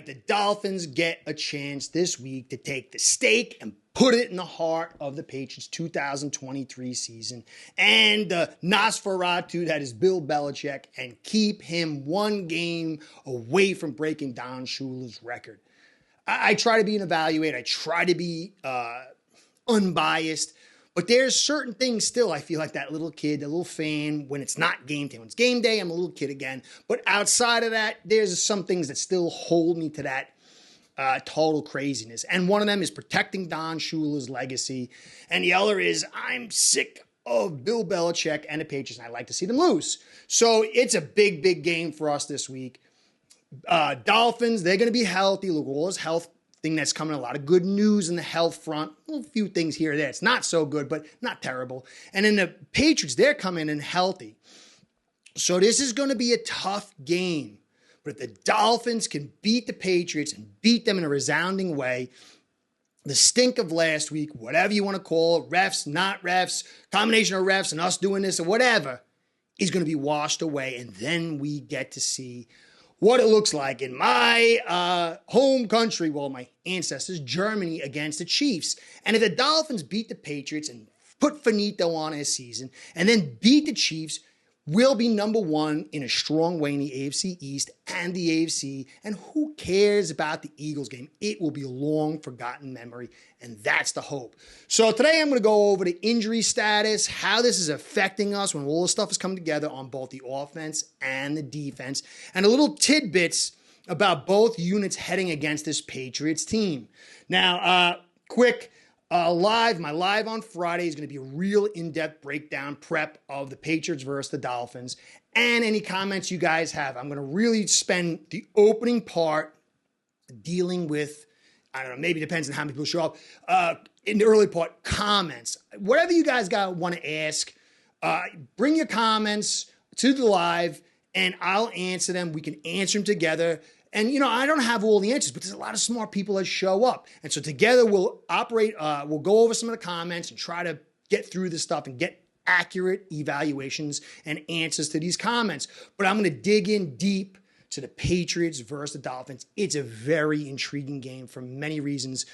right, the Dolphins get a chance this week to take the stake and put it in the heart of the Patriots' 2023 season and the Nosferatu that is Bill Belichick and keep him one game away from breaking Don Shula's record. I try to be an evaluator. I try to be unbiased. But there's certain things still, I feel like that little kid, that little fan, when it's not game day. When it's game day, I'm a little kid again. But outside of that, there's some things that still hold me to that total craziness. And one of them is protecting Don Shula's legacy. And the other is I'm sick of Bill Belichick and the Patriots, and I like to see them lose. So it's a big, big game for us this week. Dolphins, they're going to be healthy. Look, all this health thing that's coming, a lot of good news in the health front. A few things here or there. It's not so good, but not terrible. And then the Patriots, they're coming in healthy. So this is going to be a tough game. But if the Dolphins can beat the Patriots and beat them in a resounding way, the stink of last week, whatever you want to call it, refs, not refs, combination of refs and us doing this or whatever, is going to be washed away. And then we get to see what it looks like in my home country, well, my ancestors, Germany, against the Chiefs. And if the Dolphins beat the Patriots and put finito on his season and then beat the Chiefs, we'll be number one in a strong way in the AFC East and the AFC. And who cares about the Eagles game? It will be a long forgotten memory, and that's the hope. So today I'm going to go over the injury status, how this is affecting us when all this stuff is coming together on both the offense and the defense, and a little tidbits about both units heading against this Patriots team. Now, my live on Friday is going to be a real in-depth breakdown prep of the Patriots versus the Dolphins and any comments you guys have. I'm going to really spend the opening part dealing with, I don't know, maybe it depends on how many people show up, in the early part, comments. Whatever you guys want to ask, bring your comments to the live and I'll answer them. We can answer them together. And, I don't have all the answers, but there's a lot of smart people that show up. And so together we'll go over some of the comments and try to get through this stuff and get accurate evaluations and answers to these comments. But I'm going to dig in deep to the Patriots versus the Dolphins. It's a very intriguing game for many reasons.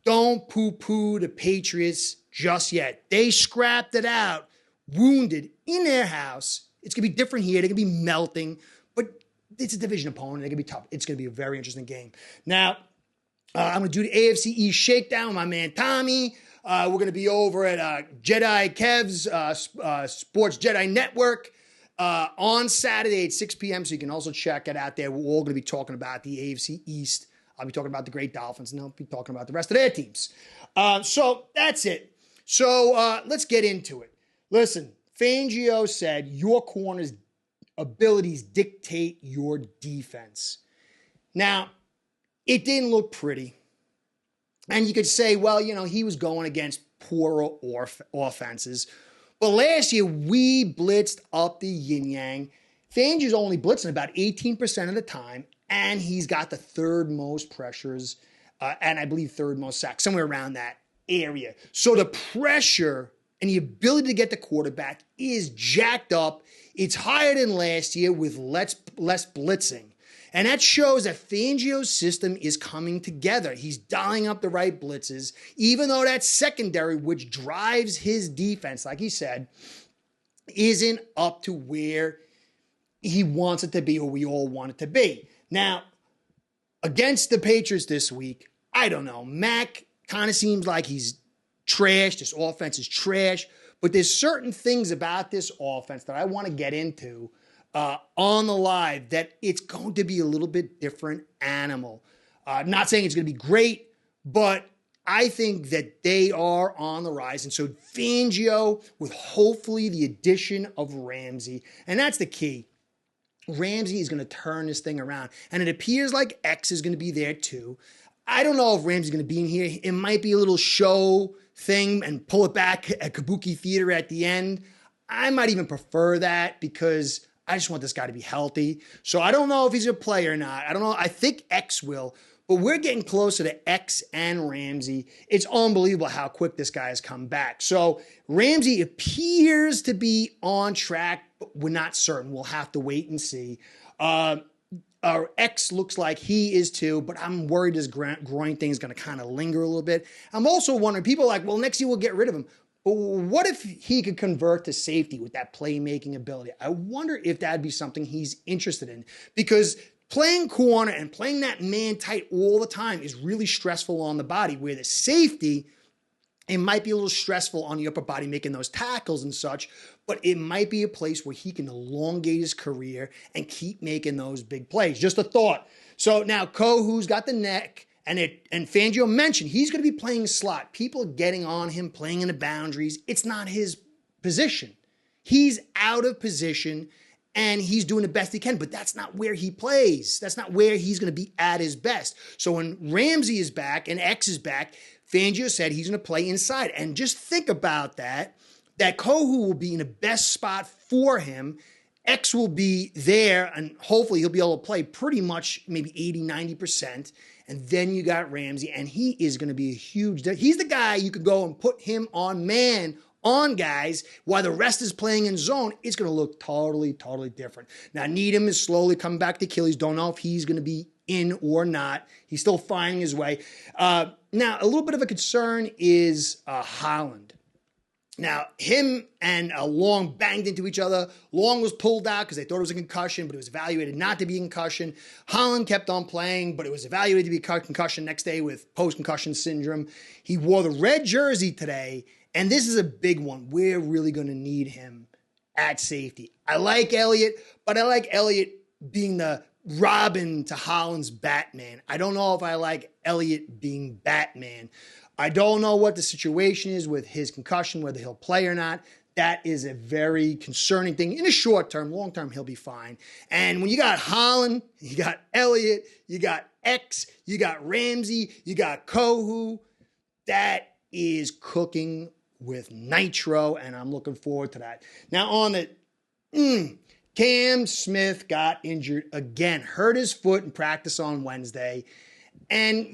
Don't poo-poo the Patriots just yet. They scrapped it out, wounded in their house. It's going to be different here. They're going to be melting, but it's a division opponent. They're going to be tough. It's going to be a very interesting game. Now, I'm going to do the AFC East shakedown with my man Tommy. We're going to be over at Jedi Kev's Sports Jedi Network on Saturday at 6 p.m. So you can also check it out there. We're all going to be talking about the AFC East. I'll be talking about the great Dolphins, and I'll be talking about the rest of their teams. So that's it. So let's get into it. Listen, Fangio said your corner's abilities dictate your defense. Now, it didn't look pretty. And you could say, well, he was going against poorer offenses. But last year, we blitzed up the yin-yang. Fangio's only blitzing about 18% of the time, and he's got the third most pressures, and I believe third most sacks, somewhere around that area. So the pressure and the ability to get the quarterback is jacked up. It's higher than last year with less blitzing. And that shows that Fangio's system is coming together. He's dialing up the right blitzes, even though that secondary, which drives his defense, like he said, isn't up to where he wants it to be or we all want it to be. Now, against the Patriots this week, I don't know. Mac kind of seems like he's trash. This offense is trash. But there's certain things about this offense that I want to get into on the live that it's going to be a little bit different animal. Not saying it's going to be great, but I think that they are on the rise. And so Fangio, with hopefully the addition of Ramsey, and that's the key. Ramsey is going to turn this thing around. And it appears like X is going to be there too. I don't know if Ramsey's going to be in here. It might be a little show thing and pull it back at Kabuki Theater at the end. I might even prefer that because I just want this guy to be healthy. So I don't know if he's a player or not. I don't know. I think X will. But we're getting closer to X and Ramsey. It's unbelievable how quick this guy has come back. So Ramsey appears to be on track, but we're not certain. We'll have to wait and see. X looks like he is too, but I'm worried his groin thing is going to kind of linger a little bit. I'm also wondering, people are like, well, next year we'll get rid of him. But what if he could convert to safety with that playmaking ability? I wonder if that'd be something he's interested in, because playing corner and playing that man tight all the time is really stressful on the body, where the safety, it might be a little stressful on the upper body making those tackles and such, but it might be a place where he can elongate his career and keep making those big plays. Just a thought. So now Kohu's got the neck, and Fangio mentioned he's going to be playing slot. People are getting on him, playing in the boundaries. It's not his position. He's out of position, and he's doing the best he can, but that's not where he plays. That's not where he's going to be at his best. So when Ramsey is back and X is back, Fangio said he's going to play inside. And just think about that Kohu will be in the best spot for him. X will be there, and hopefully he'll be able to play pretty much maybe 80, 90%. And then you got Ramsey, and he is going to be a huge, he's the guy you could go and put him on man on guys while the rest is playing in zone. It's going to look totally, totally different. Now, Needham is slowly coming back to Achilles. Don't know if he's going to be in or not. He's still finding his way. Now, a little bit of a concern is Holland. Now, him and Long banged into each other. Long was pulled out because they thought it was a concussion, but it was evaluated not to be a concussion. Holland kept on playing, but it was evaluated to be a concussion next day with post-concussion syndrome. He wore the red jersey today, and this is a big one. We're really going to need him at safety. I like Elliott, but I like Elliott being the Robin to Holland's Batman. I don't know if I like Elliott being Batman. I don't know what the situation is with his concussion, whether he'll play or not. That is a very concerning thing. In the short term, long term, he'll be fine. And when you got Holland, you got Elliott, you got X, you got Ramsey, you got Kohu, that is cooking with nitro, and I'm looking forward to that. Now on the Cam Smith got injured again, hurt his foot in practice on Wednesday. And,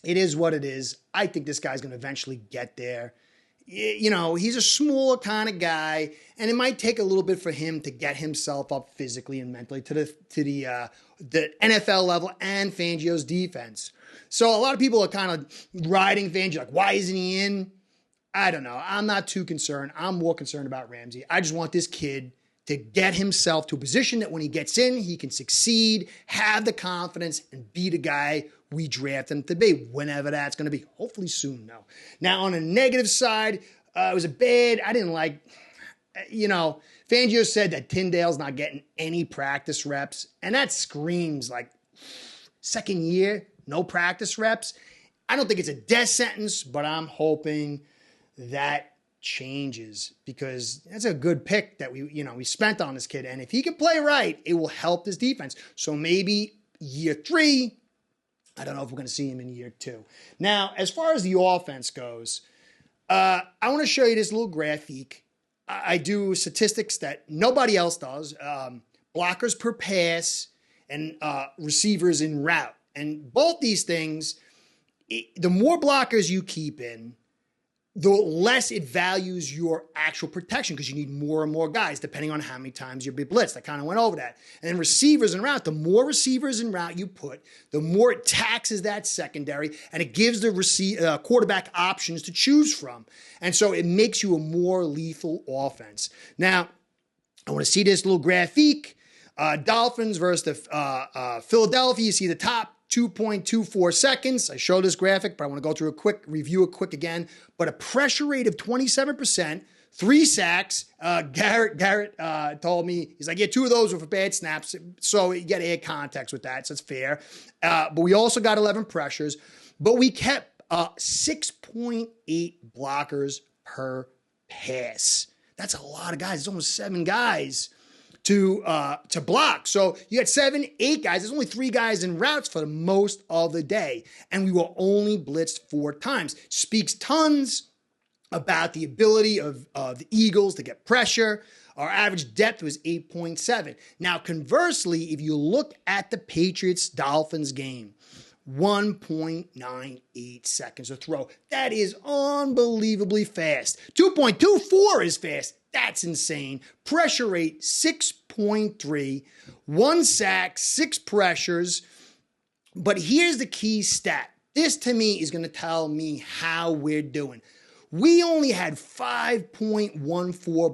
it is what it is. I think this guy's going to eventually get there. He's a smaller kind of guy, and it might take a little bit for him to get himself up physically and mentally to the NFL level and Fangio's defense. So a lot of people are kind of riding Fangio, like, why isn't he in? I don't know. I'm not too concerned. I'm more concerned about Ramsey. I just want this kid to get himself to a position that when he gets in, he can succeed, have the confidence, and be the guy we draft him to be, whenever that's going to be. Hopefully soon, though. Now, on a negative side, it was I didn't like, Fangio said that Tyndale's not getting any practice reps, and that screams like second year, no practice reps. I don't think it's a death sentence, but I'm hoping that changes, because that's a good pick that we spent on this kid. And if he can play right, it will help his defense. So maybe year 3, I don't know if we're going to see him in year 2. Now, as far as the offense goes, I want to show you this little graphic. I do statistics that nobody else does. Blockers per pass and receivers in route. And both these things, the more blockers you keep in, the less it values your actual protection, because you need more and more guys depending on how many times you're blitzed. I kind of went over that. And then receivers in route, the more receivers in route you put, the more it taxes that secondary, and it gives the quarterback options to choose from. And so it makes you a more lethal offense. Now, I want to see this little graphic. Dolphins versus the Philadelphia. You see the top 2.24 seconds. I showed this graphic, but I want to go through review it quick again. But a pressure rate of 27%, 3 sacks. Garrett told me, he's like, yeah, 2 of those were for bad snaps. So you get air context with that, so it's fair. But we also got 11 pressures, but we kept 6.8 blockers per pass. That's a lot of guys. It's almost 7 guys to block. So you got 7, 8 guys. There's only 3 guys in routes for the most of the day. And we were only blitzed 4 times. Speaks tons about the ability of the Eagles to get pressure. Our average depth was 8.7. Now, conversely, if you look at the Patriots-Dolphins game, 1.98 seconds a throw. That is unbelievably fast. 2.24 is fast. That's insane. Pressure rate, 6 6.3, 1 sack, 6 pressures. But here's the key stat. This, to me, is going to tell me how we're doing. We only had 5.14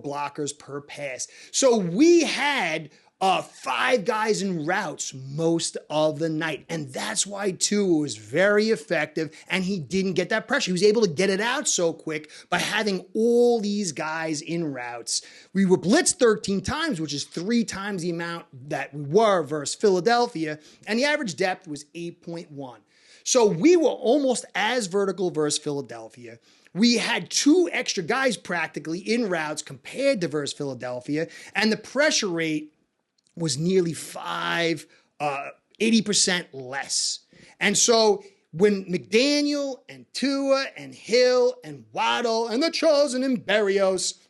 blockers per pass. So we had 5 guys in routes most of the night. And that's why Tua was very effective and he didn't get that pressure. He was able to get it out so quick by having all these guys in routes. We were blitzed 13 times, which is 3 times the amount that we were versus Philadelphia. And the average depth was 8.1. So we were almost as vertical versus Philadelphia. We had 2 extra guys practically in routes compared to versus Philadelphia. And the pressure rate was nearly 80% less. And so when McDaniel and Tua and Hill and Waddle and the Chosen and Berrios,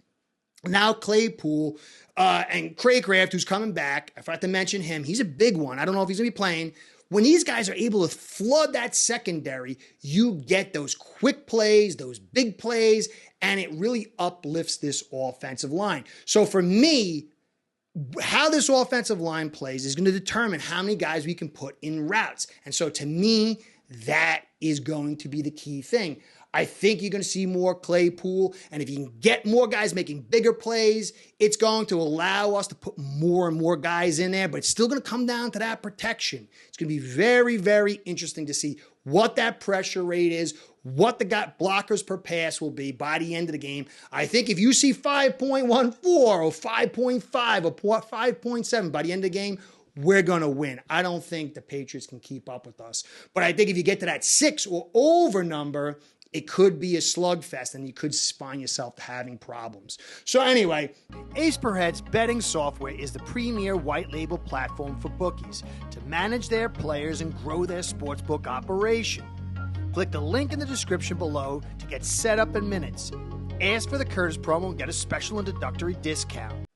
now Claypool and Craycraft, who's coming back, I forgot to mention him. He's a big one. I don't know if he's going to be playing. When these guys are able to flood that secondary, you get those quick plays, those big plays, and it really uplifts this offensive line. So for me, how this offensive line plays is going to determine how many guys we can put in routes. And so to me, that is going to be the key thing. I think you're going to see more Claypool, and if you can get more guys making bigger plays, it's going to allow us to put more and more guys in there, but it's still going to come down to that protection. It's going to be very, very interesting to see what that pressure rate is, what the blockers per pass will be by the end of the game. I think if you see 5.14 or 5.5 or 5.7 by the end of the game, we're going to win. I don't think the Patriots can keep up with us. But I think if you get to that 6 or over number, it could be a slugfest and you could find yourself having problems. So anyway, Ace Per Head's betting software is the premier white label platform for bookies to manage their players and grow their sportsbook operation. Click the link in the description below to get set up in minutes. Ask for the Curtis promo and get a special introductory discount.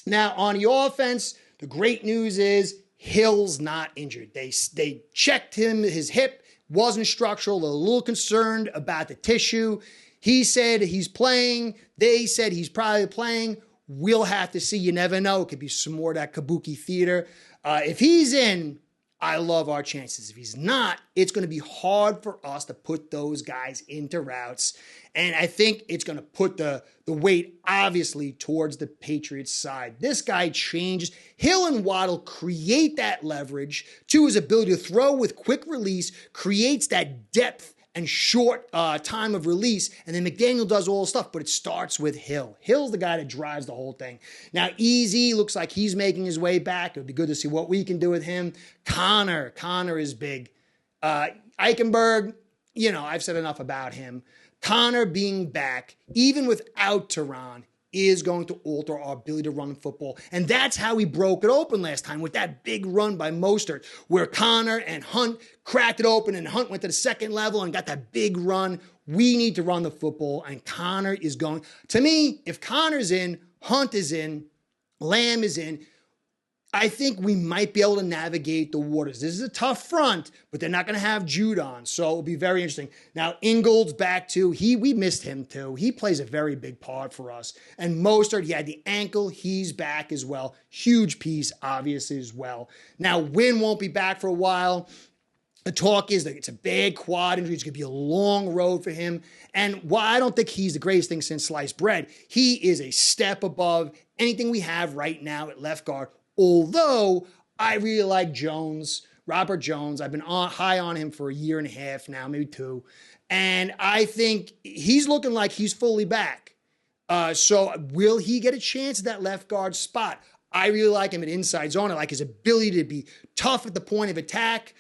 Now, on the offense, the great news is Hill's not injured. They checked him, his hip wasn't structural. They're a little concerned about the tissue. He said he's playing. They said he's probably playing. We'll have to see. You never know. It could be some more of that kabuki theater. If he's in, I love our chances. If he's not, it's going to be hard for us to put those guys into routes. And I think it's going to put the weight, obviously, towards the Patriots side. This guy changes. Hill and Waddle create that leverage to his ability to throw with quick release, creates that depth and short time of release. And then McDaniel does all the stuff, but it starts with Hill. Hill's the guy that drives the whole thing. Now, Easy looks like he's making his way back. It would be good to see what we can do with him. Connor is big. Eichenberg, I've said enough about him. Connor being back, even without Tehran, is going to alter our ability to run the football. And that's how we broke it open last time with that big run by Mostert, where Connor and Hunt cracked it open and Hunt went to the second level and got that big run. We need to run the football, and Connor is going. To me, if Connor's in, Hunt is in, Lamb is in, I think we might be able to navigate the waters. This is a tough front, but they're not going to have Jude on, so it'll be very interesting. Now, Ingold's back too. We missed him too. He plays a very big part for us. And Mostert, he had the ankle. He's back as well. Huge piece, obviously, as well. Now, Wynn won't be back for a while. The talk is that it's a bad quad injury. It's going to be a long road for him. And while I don't think he's the greatest thing since sliced bread, he is a step above anything we have right now at left guard. Although I really like Jones, Robert Jones. I've been high on him for a year and a half now, maybe 2. And I think he's looking like he's fully back. So will he get a chance at that left guard spot? I really like him at inside zone. I like his ability to be tough at the point of attack.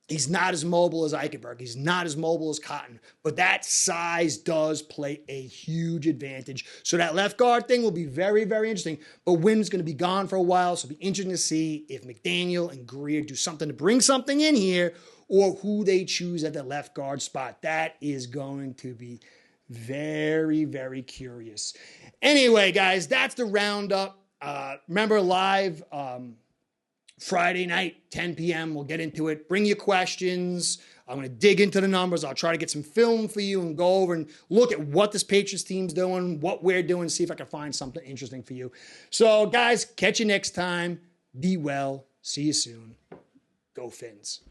He's not as mobile as Eichenberg. He's not as mobile as Cotton. But that size does play a huge advantage. So that left guard thing will be very, very interesting. But Wynn's going to be gone for a while. So it'll be interesting to see if McDaniel and Greer do something to bring something in here or who they choose at the left guard spot. That is going to be very, very curious. Anyway, guys, that's the roundup. Remember live Friday night, 10 p.m. We'll get into it. Bring your questions. I'm going to dig into the numbers. I'll try to get some film for you and go over and look at what this Patriots team's doing, what we're doing, see if I can find something interesting for you. So, guys, catch you next time. Be well. See you soon. Go Fins.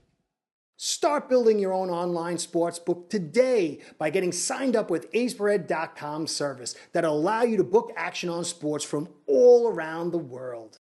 Start building your own online sportsbook today by getting signed up with aceperhead.com service that'll allow you to book action on sports from all around the world.